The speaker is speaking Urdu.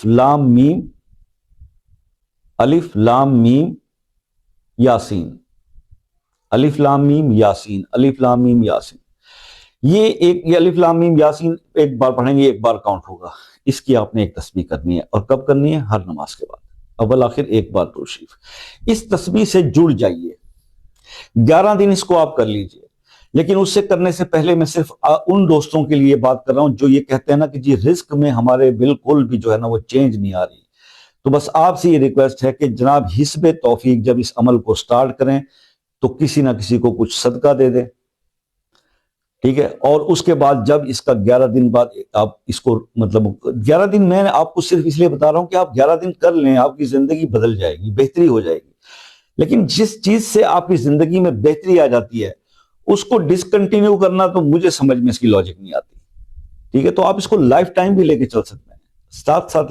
الف لام میم، الف لام میم یاسین، الف لام میم یاسین، الف لام میم یاسین. یہ الف لام میم یاسین ایک بار پڑھیں گے، ایک بار کاؤنٹ ہوگا. اس کی آپ نے ایک تسبیح کرنی ہے، اور کب کرنی ہے؟ ہر نماز کے بعد، اول آخر ایک بار درود شریف. اس تسبیح سے جڑ جائیے. 11 دن اس کو آپ کر لیجئے. لیکن اس سے کرنے سے پہلے میں صرف ان دوستوں کے لیے بات کر رہا ہوں جو یہ کہتے ہیں نا کہ جی رزق میں ہمارے بالکل بھی جو ہے نا وہ چینج نہیں آ رہی. تو بس آپ سے یہ ریکویسٹ ہے کہ جناب حسب توفیق جب اس عمل کو سٹارٹ کریں تو کسی نہ کسی کو کچھ صدقہ دے دیں، ٹھیک ہے. اور اس کے بعد جب اس کا 11 دن بعد آپ اس کو مطلب 11 دن میں آپ کو صرف اس لیے بتا رہا ہوں کہ آپ 11 دن کر لیں، آپ کی زندگی بدل جائے گی، بہتری ہو جائے گی. لیکن جس چیز سے آپ کی زندگی میں بہتری آ جاتی ہے اس کو ڈسکنٹینیو کرنا تو مجھے سمجھ میں اس کی لاجک نہیں آتی، ٹھیک ہے. تو آپ اس کو لائف ٹائم بھی لے کے چل سکتے ہیں. ساتھ ساتھ